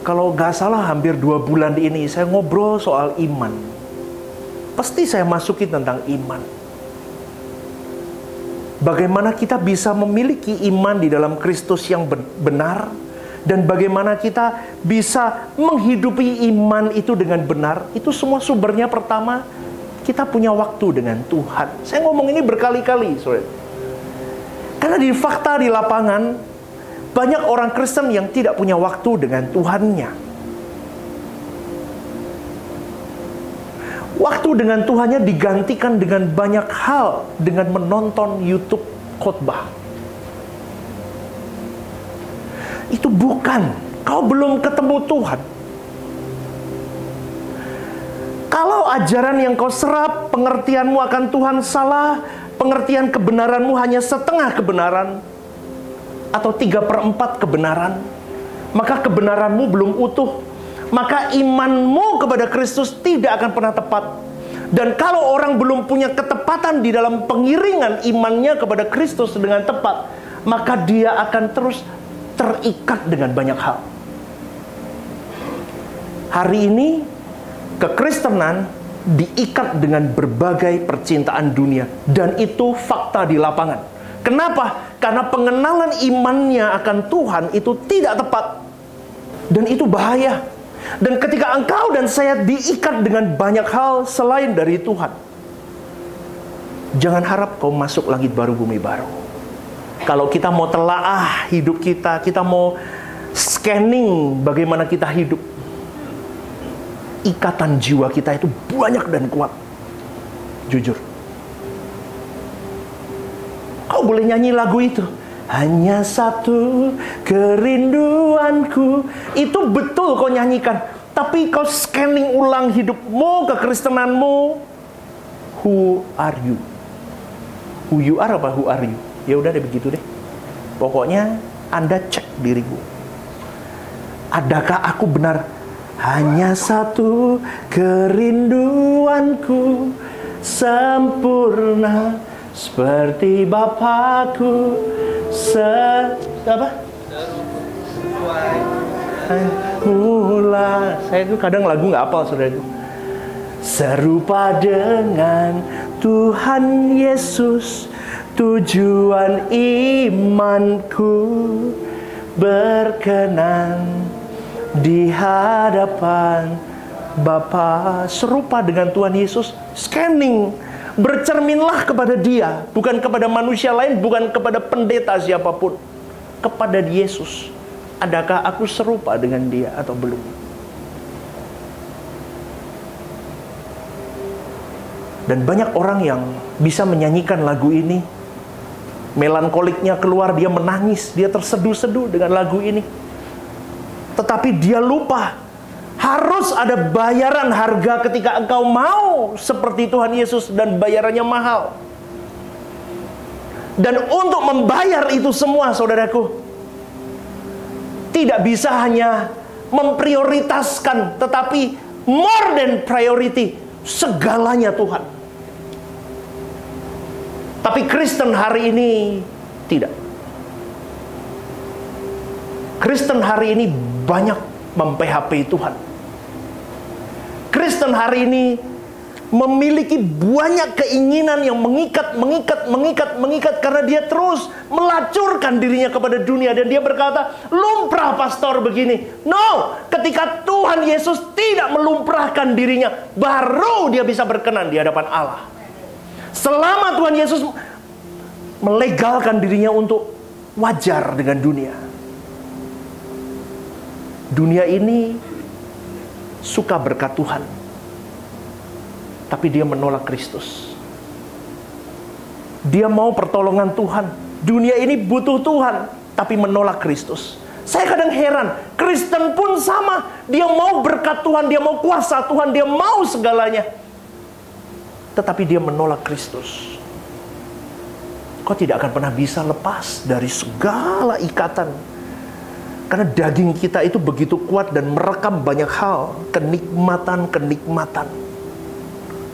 Kalau nggak salah hampir 2 bulan ini saya ngobrol soal iman. Pasti saya masukin tentang iman. Bagaimana kita bisa memiliki iman di dalam Kristus yang benar, dan bagaimana kita bisa menghidupi iman itu dengan benar. Itu semua sumbernya pertama, kita punya waktu dengan Tuhan. Saya ngomong ini berkali-kali, saudara. Karena di fakta di lapangan, banyak orang Kristen yang tidak punya waktu dengan Tuhannya. Waktu dengan Tuhannya digantikan dengan banyak hal, dengan menonton YouTube khotbah. Itu bukan, kau belum ketemu Tuhan. Kalau ajaran yang kau serap, pengertianmu akan Tuhan salah, pengertian kebenaranmu hanya setengah kebenaran, atau 3/4 kebenaran, maka kebenaranmu belum utuh. Maka imanmu kepada Kristus tidak akan pernah tepat. Dan kalau orang belum punya ketepatan di dalam pengiringan imannya kepada Kristus dengan tepat, maka dia akan terus terikat dengan banyak hal. Hari ini kekristenan diikat dengan berbagai percintaan dunia, dan itu fakta di lapangan. Kenapa? Karena pengenalan imannya akan Tuhan itu tidak tepat. Dan itu bahaya. Dan ketika engkau dan saya diikat dengan banyak hal selain dari Tuhan, jangan harap kau masuk langit baru bumi baru. Kalau kita mau telaah hidup kita mau scanning bagaimana kita hidup, ikatan jiwa kita itu banyak dan kuat. Jujur. Kau boleh nyanyi lagu itu. Hanya satu kerinduanku. Itu betul kau nyanyikan. Tapi kau scanning ulang hidupmu, kekristenanmu. Who are you? Who you are apa who are you? Ya udah deh begitu deh. Pokoknya Anda cek dirimu. Adakah aku benar? Hanya satu kerinduanku, sempurna seperti Bapakku. Mula. Saya itu kadang lagu nggak hafal, saudara. Serupa dengan Tuhan Yesus, tujuan imanku, berkenan di hadapan Bapa. Serupa dengan Tuhan Yesus. Scanning. Bercerminlah kepada Dia, bukan kepada manusia lain, bukan kepada pendeta siapapun, kepada Yesus. Adakah aku serupa dengan Dia atau belum? Dan banyak orang yang bisa menyanyikan lagu ini, melankoliknya keluar, dia menangis, dia terseduh-seduh dengan lagu ini. Tetapi dia lupa, harus ada bayaran harga ketika engkau mau seperti Tuhan Yesus, dan bayarannya mahal. Dan untuk membayar itu semua, saudaraku, tidak bisa hanya memprioritaskan, tetapi more than priority, segalanya Tuhan. Tapi Kristen hari ini tidak. Kristen hari ini banyak mem-PHP Tuhan. Kristen hari ini memiliki banyak keinginan yang mengikat karena dia terus melacurkan dirinya kepada dunia, dan dia berkata, lumrah pastor begini. No, ketika Tuhan Yesus tidak melumprahkan dirinya, baru dia bisa berkenan di hadapan Allah. Selama Tuhan Yesus melegalkan dirinya untuk wajar dengan dunia, dunia ini suka berkat Tuhan, tapi dia menolak Kristus. Dia mau pertolongan Tuhan. Dunia ini butuh Tuhan, tapi menolak Kristus. Saya kadang heran, Kristen pun sama. Dia mau berkat Tuhan, dia mau kuasa Tuhan, dia mau segalanya, tetapi dia menolak Kristus. Kau tidak akan pernah bisa lepas dari segala ikatan, karena daging kita itu begitu kuat dan merekam banyak hal, kenikmatan.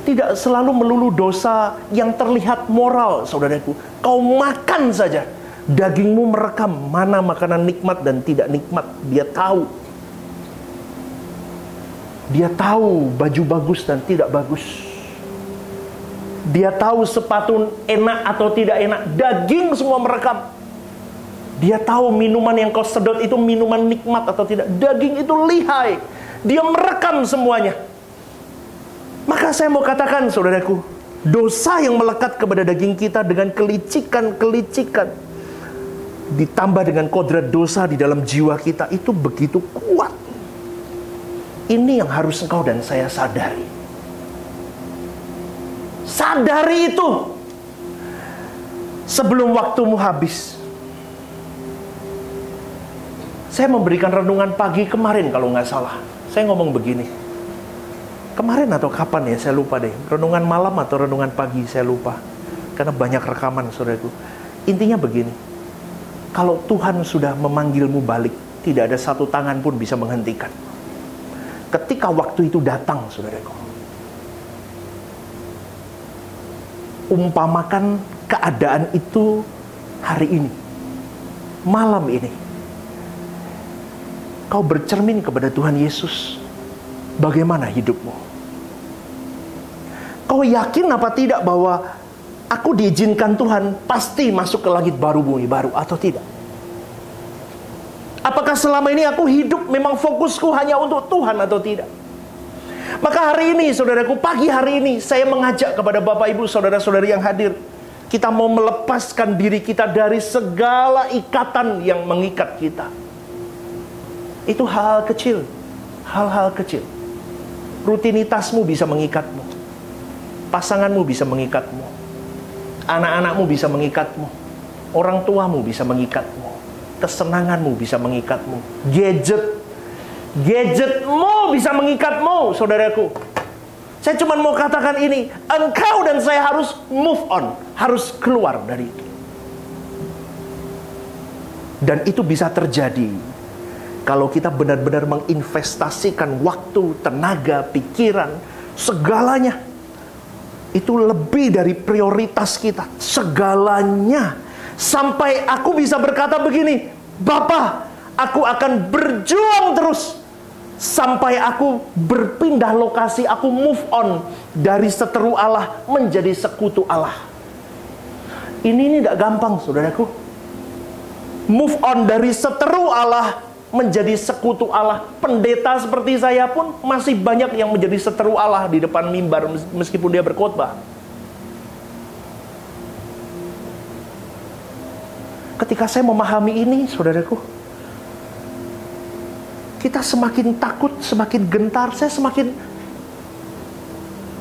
Tidak selalu melulu dosa yang terlihat moral, saudaraku. Kau makan saja, dagingmu merekam mana makanan nikmat dan tidak nikmat. Dia tahu. Dia tahu baju bagus dan tidak bagus. Dia tahu sepatu enak atau tidak enak. Daging semua merekam. Dia tahu minuman yang kau sedot itu minuman nikmat atau tidak. Daging itu lihai. Dia merekam semuanya. Maka saya mau katakan, saudaraku, dosa yang melekat kepada daging kita dengan kelicikan, ditambah dengan kodrat dosa di dalam jiwa kita, itu begitu kuat. Ini yang harus engkau dan saya sadari. Sadari itu sebelum waktumu habis. Saya memberikan renungan pagi kemarin kalau nggak salah. Saya ngomong begini. Kemarin atau kapan ya, saya lupa deh. Renungan malam atau renungan pagi, saya lupa. Karena banyak rekaman, saudaraku. Intinya begini. Kalau Tuhan sudah memanggilmu balik, tidak ada satu tangan pun bisa menghentikan. Ketika waktu itu datang, saudaraku, umpamakan keadaan itu hari ini, malam ini, kau bercermin kepada Tuhan Yesus. Bagaimana hidupmu? Kau yakin apa tidak bahwa aku diizinkan Tuhan pasti masuk ke langit baru, bumi baru, atau tidak? Apakah selama ini aku hidup memang fokusku hanya untuk Tuhan atau tidak? Maka hari ini, saudaraku, pagi hari ini saya mengajak kepada Bapak Ibu, saudara-saudari yang hadir, kita mau melepaskan diri kita dari segala ikatan yang mengikat kita. Itu hal-hal kecil. Hal-hal kecil. Rutinitasmu bisa mengikatmu. Pasanganmu bisa mengikatmu. Anak-anakmu bisa mengikatmu. Orang tuamu bisa mengikatmu. Kesenanganmu bisa mengikatmu. Gadgetmu bisa mengikatmu, saudaraku. Saya cuma mau katakan ini, engkau dan saya harus move on, harus keluar dari itu. Dan itu bisa terjadi kalau kita benar-benar menginvestasikan waktu, tenaga, pikiran, segalanya. Itu lebih dari prioritas kita, segalanya. Sampai aku bisa berkata begini, Bapa, aku akan berjuang terus sampai aku berpindah lokasi, aku move on dari seteru Allah menjadi sekutu Allah. Ini tidak gampang, saudaraku. Move on dari seteru Allah menjadi sekutu Allah. Pendeta seperti saya pun masih banyak yang menjadi seteru Allah di depan mimbar meskipun dia berkhotbah. Ketika saya memahami ini, saudaraku, kita semakin takut, semakin gentar. Saya semakin,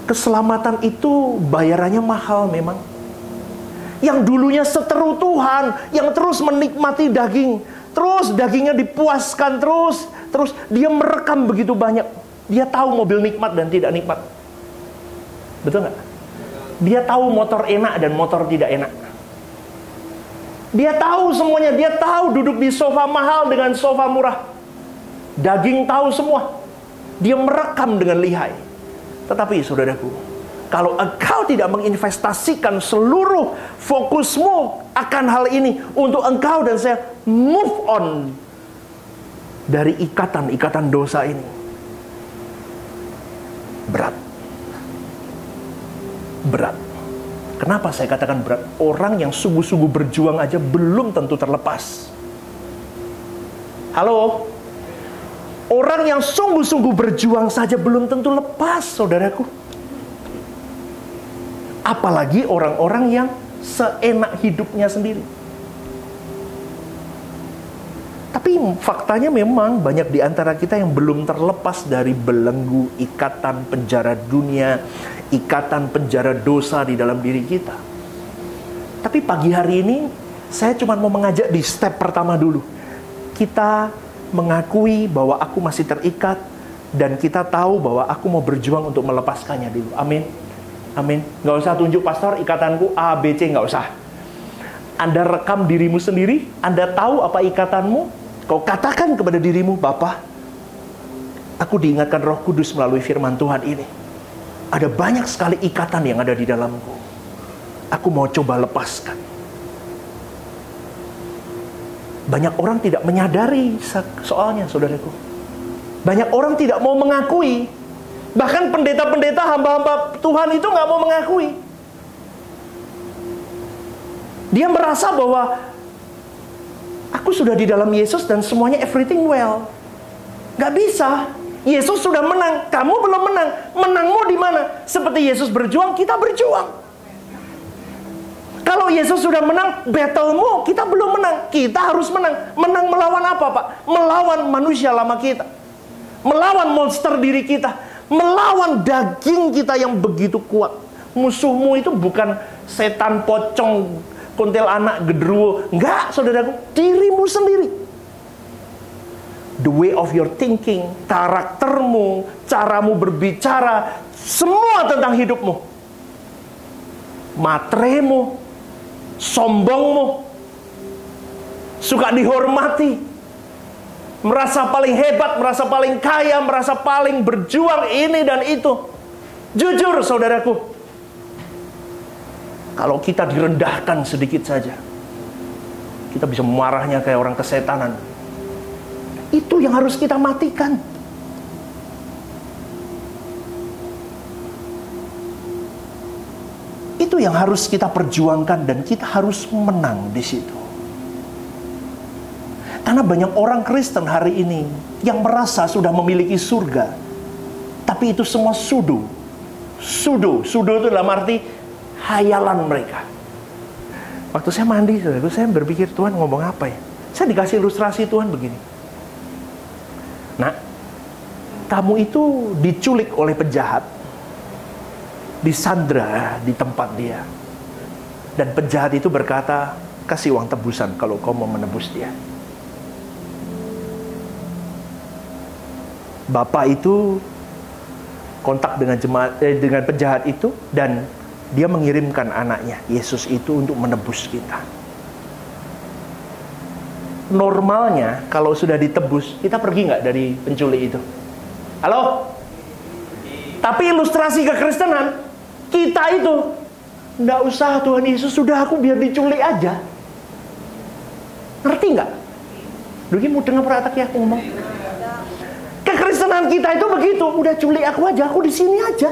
keselamatan itu bayarannya mahal memang. Yang dulunya seteru Tuhan, yang terus menikmati daging, terus dagingnya dipuaskan, terus dia merekam begitu banyak. Dia tahu mobil nikmat dan tidak nikmat. Betul nggak? Dia tahu motor enak dan motor tidak enak. Dia tahu semuanya. Dia tahu duduk di sofa mahal dengan sofa murah. Daging tahu semua. Dia merekam dengan lihai. Tetapi saudaraku, kalau engkau tidak menginvestasikan seluruh fokusmu akan hal ini untuk engkau dan saya move on dari ikatan-ikatan dosa ini, berat. Berat. Kenapa saya katakan berat? Orang yang sungguh-sungguh berjuang aja belum tentu terlepas. Halo? Orang yang sungguh-sungguh berjuang saja belum tentu lepas, saudaraku. Apalagi orang-orang yang seenak hidupnya sendiri. Tapi faktanya memang banyak di antara kita yang belum terlepas dari belenggu ikatan penjara dunia, ikatan penjara dosa di dalam diri kita. Tapi pagi hari ini, saya cuma mau mengajak di step pertama dulu. Kita mengakui bahwa aku masih terikat, dan kita tahu bahwa aku mau berjuang untuk melepaskannya dulu. Amin. Amin. Nggak usah tunjuk, pastor, ikatanku A, B, C, nggak usah. Anda rekam dirimu sendiri, Anda tahu apa ikatanmu, kau katakan kepada dirimu, Bapa, aku diingatkan Roh Kudus melalui firman Tuhan ini. Ada banyak sekali ikatan yang ada di dalamku. Aku mau coba lepaskan. Banyak orang tidak menyadari soalnya, saudaraku. Banyak orang tidak mau mengakui. Bahkan pendeta-pendeta, hamba-hamba Tuhan itu nggak mau mengakui. Dia merasa bahwa aku sudah di dalam Yesus dan semuanya everything well. Nggak bisa. Yesus sudah menang, kamu belum menang. Menangmu di mana? Seperti Yesus berjuang, kita berjuang. Kalau Yesus sudah menang, battlemu, kita belum menang. Kita harus menang. Menang melawan apa, Pak? Melawan manusia lama kita. Melawan monster diri kita. Melawan daging kita yang begitu kuat. Musuhmu itu bukan setan, pocong, kuntilanak, genderuwo. Enggak, saudaraku. Dirimu sendiri. The way of your thinking, karaktermu, caramu berbicara, semua tentang hidupmu. Materaimu, sombongmu, suka dihormati, merasa paling hebat, merasa paling kaya, merasa paling berjuang ini dan itu. Jujur, saudaraku, kalau kita direndahkan sedikit saja, kita bisa marahnya kayak orang kesetanan. Itu yang harus kita matikan. Itu yang harus kita perjuangkan dan kita harus menang di situ. Karena banyak orang Kristen hari ini yang merasa sudah memiliki surga, tapi itu semua sudo. Sudo itu dalam arti hayalan mereka. Waktu saya mandi, saya berpikir, Tuhan ngomong apa ya? Saya dikasih ilustrasi Tuhan begini. Nah, kamu itu diculik oleh penjahat, disandra di tempat dia. Dan penjahat itu berkata, kasih uang tebusan kalau kau mau menebus dia. Bapak itu kontak dengan penjahat itu, dan dia mengirimkan anaknya, Yesus itu, untuk menebus kita. Normalnya, kalau sudah ditebus, kita pergi nggak dari penculik itu? Halo? Tapi ilustrasi kekristenan, kita itu, nggak usah Tuhan Yesus, sudah aku biar diculik aja. Ngerti nggak? Dulu mau dengar peratak ya aku ngomong. Kekristenan kita itu begitu, udah culik aku aja, aku di sini aja.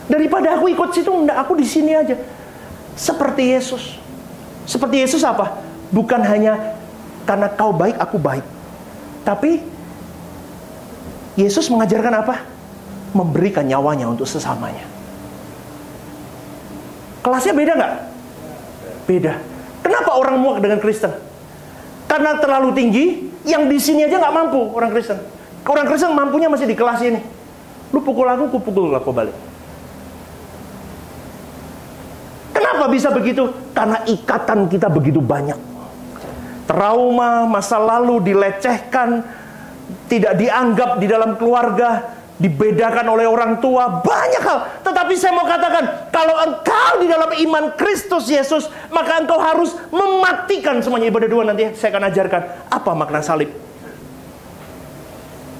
Daripada aku ikut situ, enggak, aku di sini aja. Seperti Yesus. Seperti Yesus apa? Bukan hanya karena kau baik, aku baik. Tapi Yesus mengajarkan apa? Memberikan nyawanya untuk sesamanya. Kelasnya beda nggak? Beda. Kenapa orang muak dengan Kristen? Karena terlalu tinggi, yang di sini aja nggak mampu orang Kristen. Orang Kristen mampunya masih di kelas ini. Lu pukul aku pukul aku balik. Kenapa bisa begitu? Karena ikatan kita begitu banyak. Trauma, masa lalu, dilecehkan, tidak dianggap di dalam keluarga, dibedakan oleh orang tua, banyak hal. Tetapi saya mau katakan, kalau engkau di dalam iman Kristus Yesus, maka engkau harus mematikan semuanya. Ibadah dua nanti saya akan ajarkan apa makna salib.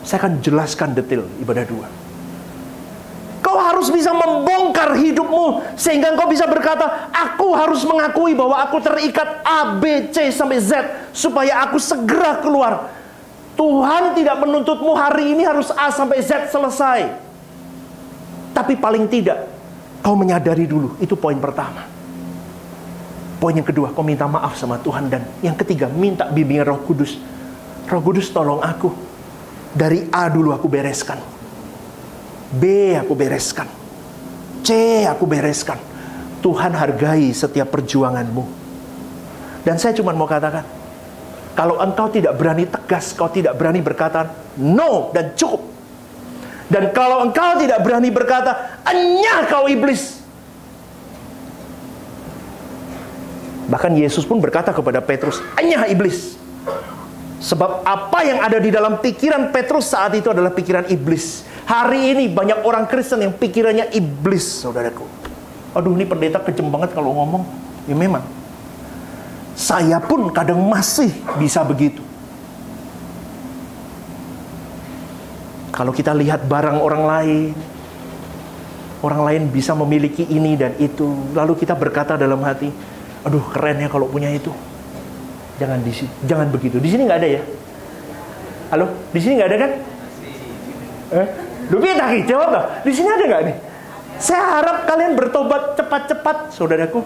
Saya akan jelaskan detail ibadah dua. Kau harus bisa membongkar hidupmu sehingga engkau bisa berkata, aku harus mengakui bahwa aku terikat A, B, C sampai Z supaya aku segera keluar. Tuhan tidak menuntutmu hari ini harus A sampai Z selesai. Tapi paling tidak kau menyadari dulu, itu poin pertama. Poin yang kedua, kau minta maaf sama Tuhan. Dan yang ketiga, minta bimbingan Roh Kudus. Roh Kudus tolong aku. Dari A dulu aku bereskan, B aku bereskan, C aku bereskan. Tuhan hargai setiap perjuanganmu. Dan saya cuma mau katakan, kalau engkau tidak berani tegas, kau tidak berani berkata no dan cukup. Dan kalau engkau tidak berani berkata enyah kau iblis. Bahkan Yesus pun berkata kepada Petrus, enyah iblis. Sebab apa yang ada di dalam pikiran Petrus saat itu adalah pikiran iblis. Hari ini banyak orang Kristen yang pikirannya iblis, saudaraku. Aduh, ini pendeta kejem banget kalau ngomong. Ya memang. Saya pun kadang masih bisa begitu. Kalau kita lihat barang orang lain bisa memiliki ini dan itu, lalu kita berkata dalam hati, aduh keren ya kalau punya itu. Jangan di sini, jangan begitu. Di sini nggak ada ya? Halo, di sini nggak ada kan? Jawab lah. Di sini ada nggak nih? Saya harap kalian bertobat cepat-cepat, saudaraku.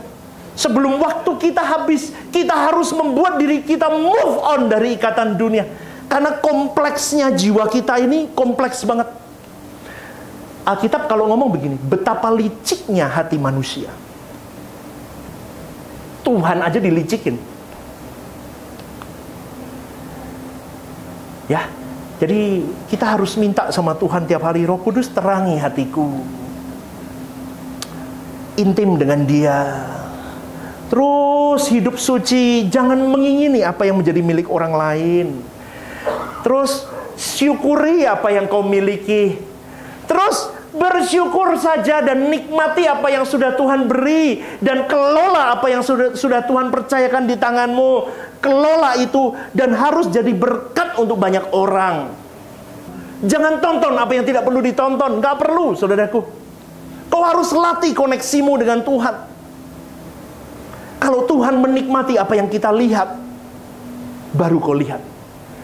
Sebelum waktu kita habis, kita harus membuat diri kita move on dari ikatan dunia. Karena kompleksnya jiwa kita ini kompleks banget. Alkitab kalau ngomong begini, betapa liciknya hati manusia. Tuhan aja dilicikin. Ya, jadi kita harus minta sama Tuhan tiap hari, Roh Kudus terangi hatiku, intim dengan Dia, terus hidup suci, jangan mengingini apa yang menjadi milik orang lain, terus syukuri apa yang kau miliki, terus bersyukur saja dan nikmati apa yang sudah Tuhan beri, dan kelola apa yang sudah Tuhan percayakan di tanganmu. Kelola itu dan harus jadi berkat untuk banyak orang. Jangan tonton apa yang tidak perlu ditonton. Gak perlu, saudaraku. Kau harus latih koneksimu dengan Tuhan. Kalau Tuhan menikmati apa yang kita lihat, baru kau lihat.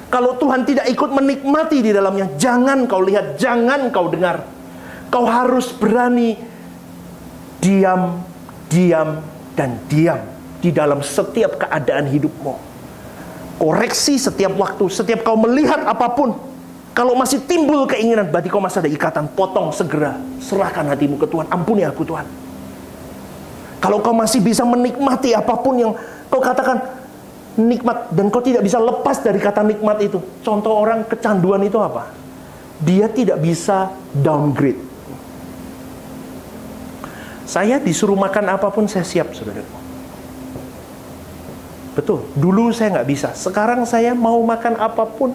Kalau Tuhan tidak ikut menikmati di dalamnya, jangan kau lihat, jangan kau dengar. Kau harus berani diam, dan diam di dalam setiap keadaan hidupmu. Koreksi setiap waktu, setiap kau melihat apapun. Kalau masih timbul keinginan, berarti kau masih ada ikatan. Potong segera, serahkan hatimu ke Tuhan. Ampuni aku Tuhan. Kalau kau masih bisa menikmati apapun yang kau katakan, Nikmat, dan kau tidak bisa lepas dari kata nikmat itu. Contoh orang kecanduan itu apa? Dia tidak bisa downgrade. Saya disuruh makan apapun saya siap, saudaraku. Betul, dulu saya nggak bisa. Sekarang saya mau makan apapun.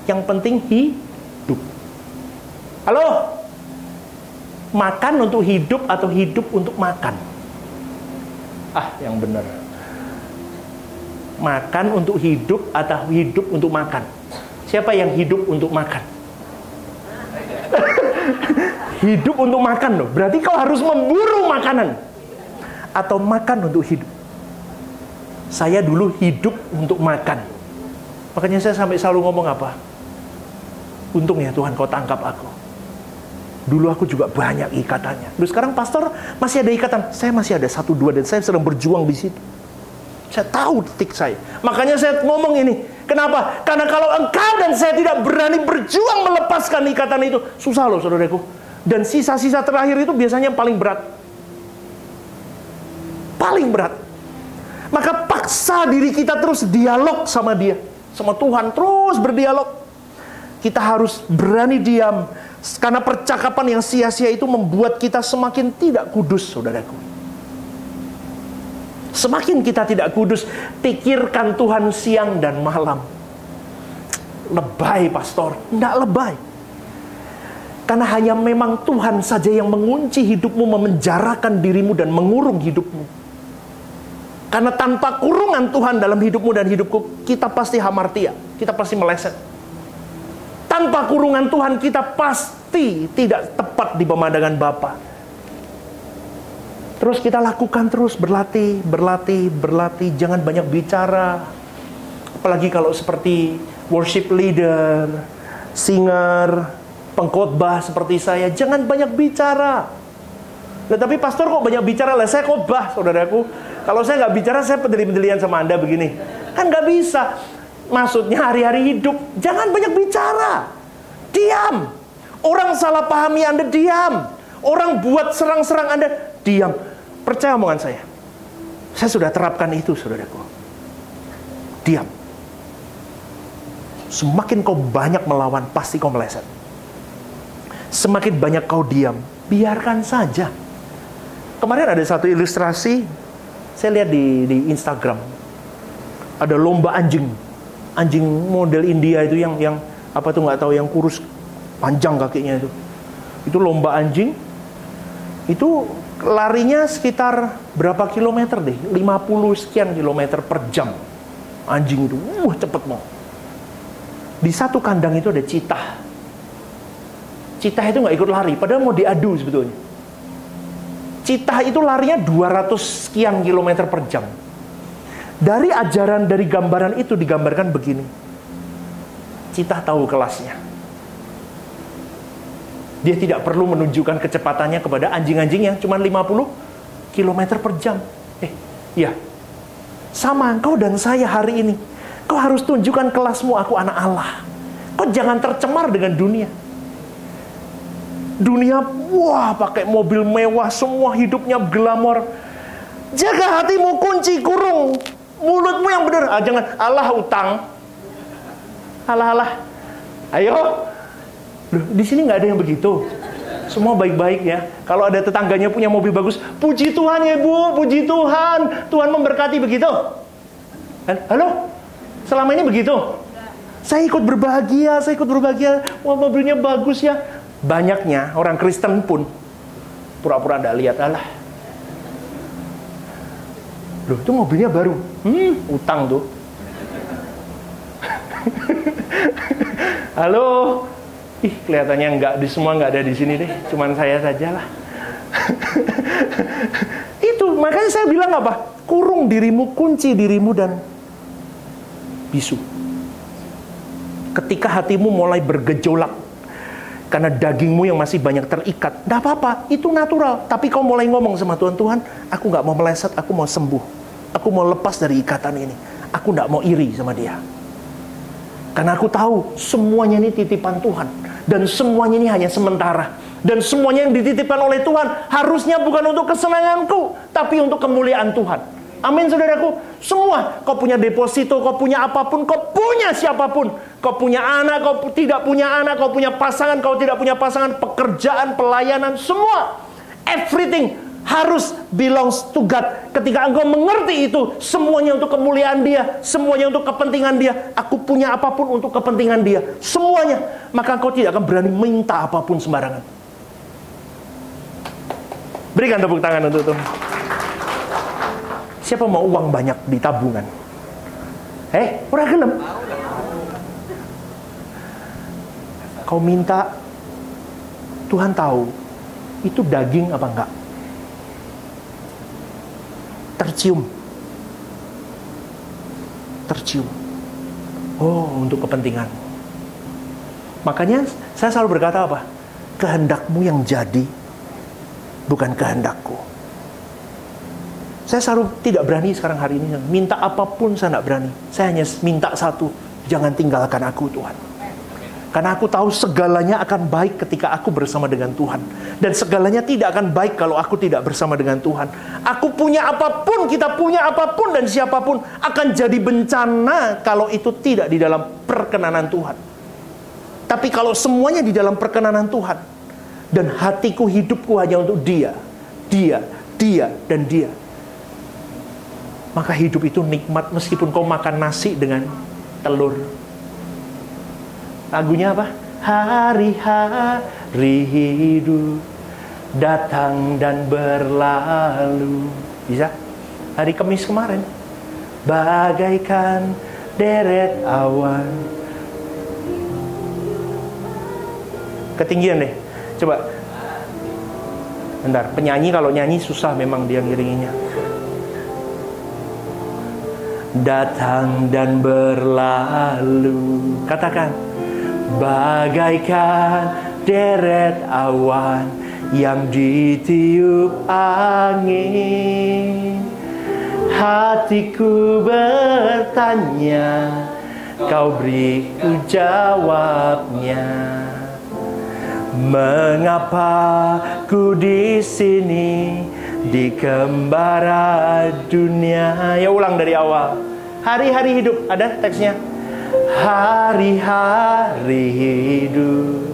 Yang penting hidup. Halo? Makan untuk hidup atau hidup untuk makan? Yang benar. Makan untuk hidup atau hidup untuk makan? Siapa yang hidup untuk makan? Hidup untuk makan loh. Berarti kau harus memburu makanan. Atau makan untuk hidup. Saya dulu hidup untuk makan. Makanya saya sampai selalu ngomong apa? Untung ya Tuhan kau tangkap aku. Dulu aku juga banyak ikatannya. Terus sekarang pastor masih ada ikatan. Saya masih ada 1, 2 dan saya sedang berjuang di situ. Saya tahu titik saya. Makanya saya ngomong ini. Kenapa? Karena kalau engkau dan saya tidak berani berjuang melepaskan ikatan itu, susah loh saudaraku. Dan sisa-sisa terakhir itu biasanya paling berat. Paling berat. Maka paksa diri kita terus dialog sama dia, sama Tuhan, terus berdialog. Kita harus berani diam, karena percakapan yang sia-sia itu membuat kita semakin tidak kudus, saudaraku. Semakin kita tidak kudus, pikirkan Tuhan siang dan malam. Lebay, pastor. Tidak lebay. Karena hanya memang Tuhan saja yang mengunci hidupmu, memenjarakan dirimu dan mengurung hidupmu. Karena tanpa kurungan Tuhan dalam hidupmu dan hidupku, kita pasti hamartia, kita pasti meleset. Tanpa kurungan Tuhan, kita pasti tidak tepat di pemandangan Bapa. Terus kita lakukan terus, berlatih. Jangan banyak bicara. Apalagi kalau seperti worship leader, singer, pengkhotbah seperti saya, jangan banyak bicara. Nah, tapi pastor kok banyak bicara lah, saya khotbah, saudaraku. Kalau saya nggak bicara, saya pendeli-pendelian sama Anda begini. Kan nggak bisa. Maksudnya hari-hari hidup, jangan banyak bicara. Diam. Orang salah pahami Anda, diam. Orang buat serang-serang Anda, diam. Percaya omongan saya. Saya sudah terapkan itu, saudaraku. Diam. Semakin kau banyak melawan, pasti kau meleset. Semakin banyak kau diam, biarkan saja. Kemarin ada satu ilustrasi, saya lihat di Instagram. Ada lomba anjing. Anjing model India itu yang apa tuh nggak tahu, yang kurus panjang kakinya itu. Itu lomba anjing. Itu larinya sekitar berapa kilometer deh? 50 sekian kilometer per jam. Anjing itu, cepet mau. Di satu kandang itu ada citah. Citah itu nggak ikut lari, padahal mau diadu sebetulnya. Citah itu larinya 200 sekian kilometer per jam. Dari ajaran, dari gambaran itu digambarkan begini. Citah tahu kelasnya. Dia tidak perlu menunjukkan kecepatannya kepada anjing-anjing yang cuma 50 kilometer per jam. Iya. Sama engkau dan saya hari ini. Kau harus tunjukkan kelasmu, aku anak Allah. Kau jangan tercemar dengan dunia. Dunia, pakai mobil mewah, semua hidupnya glamor. Jaga hatimu, kunci, kurung mulutmu yang benar. Jangan Allah utang. Allah. Ayo. Loh, di sini nggak ada yang begitu. Semua baik-baik ya. Kalau ada tetangganya punya mobil bagus, puji Tuhan ya Bu, puji Tuhan. Tuhan memberkati begitu. Halo? Selama ini begitu? Saya ikut berbahagia. Wah, mobilnya bagus ya. Banyaknya orang Kristen pun pura-pura tidak lihat. Alah, loh itu mobilnya baru. Utang tuh. Halo. Kelihatannya semua nggak ada di sini deh. Cuman saya saja lah. Itu makanya saya bilang apa? Kurung dirimu, kunci dirimu dan bisu. Ketika hatimu mulai bergejolak karena dagingmu yang masih banyak terikat, tidak apa-apa, itu natural. Tapi kau mulai ngomong sama Tuhan, Tuhan, aku nggak mau meleset, aku mau sembuh. Aku mau lepas dari ikatan ini. Aku nggak mau iri sama dia. Karena aku tahu, semuanya ini titipan Tuhan. Dan semuanya ini hanya sementara. Dan semuanya yang dititipkan oleh Tuhan, harusnya bukan untuk kesenanganku, tapi untuk kemuliaan Tuhan. Amin, saudaraku. Semua. Kau punya deposito, kau punya apapun, kau punya siapapun. Kau punya anak, kau tidak punya anak, kau punya pasangan, kau tidak punya pasangan, pekerjaan, pelayanan, semua. Everything harus belongs to God. Ketika engkau mengerti itu, semuanya untuk kemuliaan Dia, semuanya untuk kepentingan Dia. Aku punya apapun untuk kepentingan Dia, semuanya. Maka engkau tidak akan berani minta apapun sembarangan. Berikan tepuk tangan untuk Tuhan. Siapa mau uang banyak di tabungan? Ora gelem. Kau minta, Tuhan tahu itu daging apa enggak. Tercium. Oh, untuk kepentingan. Makanya saya selalu berkata apa? Kehendakmu yang jadi, bukan kehendakku. Saya selalu tidak berani sekarang hari ini. Minta apapun saya tidak berani. Saya hanya minta satu, jangan tinggalkan aku Tuhan. Karena aku tahu segalanya akan baik ketika aku bersama dengan Tuhan. Dan segalanya tidak akan baik kalau aku tidak bersama dengan Tuhan. Aku punya apapun, kita punya apapun, dan siapapun akan jadi bencana kalau itu tidak di dalam perkenanan Tuhan. Tapi kalau semuanya di dalam perkenanan Tuhan, dan hatiku, hidupku hanya untuk Dia, dan Dia, maka hidup itu nikmat meskipun kau makan nasi dengan telur. Lagunya apa? Hari-hari hidup datang dan berlalu. Bisa? Hari Kamis kemarin, bagaikan deret awan. Ketinggian deh. Coba. Bentar, penyanyi kalau nyanyi susah memang dia ngiringinya. Datang dan berlalu. Katakan. Bagaikan deret awan yang ditiup angin. Hatiku bertanya, kau beri ku jawabnya. Mengapa ku di sini di kembara dunia? Ya, ulang dari awal. Hari-hari hidup, ada teksnya. Hari-hari hidup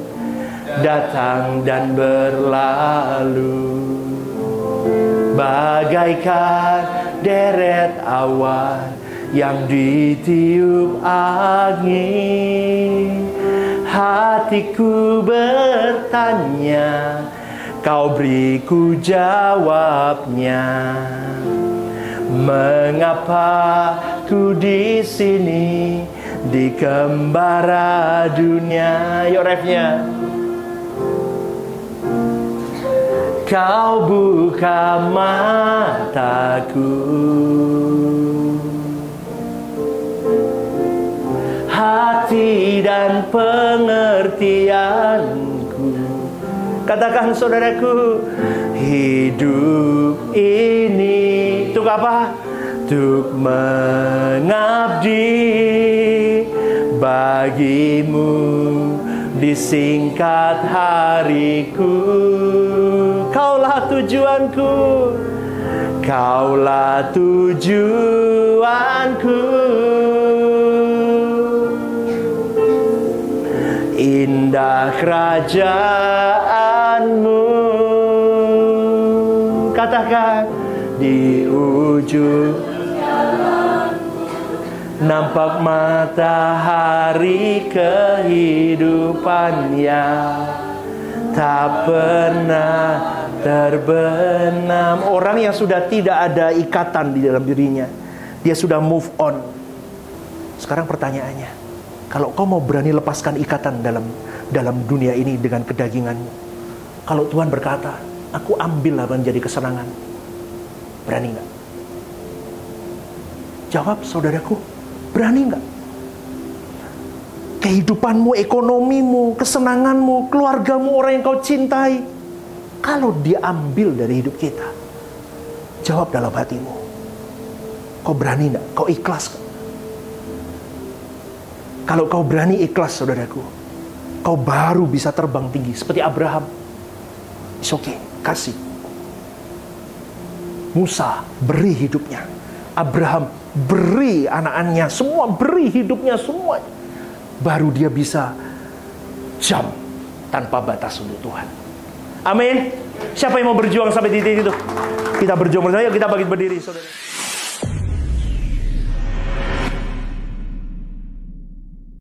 datang dan berlalu, bagaikan deret awan yang ditiup angin. Hatiku bertanya, kau beri ku jawabnya. Mengapa ku di sini di kembara dunia? Yuk refnya. Kau buka mataku, hati dan pengertianku. Katakan saudaraku, hidup ini untuk apa? Untuk mengabdi bagimu, disingkat hariku. Kaulah tujuanku, kaulah tujuanku. Indah kerajaanmu. Katakan, di ujung nampak matahari kehidupan yang tak pernah terbenam. Orang yang sudah tidak ada ikatan di dalam dirinya, dia sudah move on. Sekarang pertanyaannya, kalau kau mau berani lepaskan ikatan dalam dunia ini dengan kedaginganmu, kalau Tuhan berkata, aku ambillah menjadi kesenangan, berani nggak? Jawab saudaraku, berani nggak? Kehidupanmu, ekonomimu, kesenanganmu, keluargamu, orang yang kau cintai, kalau diambil dari hidup kita, jawab dalam hatimu, kau berani nggak? Kau ikhlas gak? Kalau kau berani ikhlas saudaraku, kau baru bisa terbang tinggi seperti Abraham. It's okay, kasih. Musa beri hidupnya. Abraham beri anak-anaknya semua, beri hidupnya semua, baru dia bisa jump tanpa batas untuk Tuhan. Amin. Siapa yang mau berjuang sampai titik itu? Kita berjuang bersama. Yuk kita bangkit berdiri, saudara.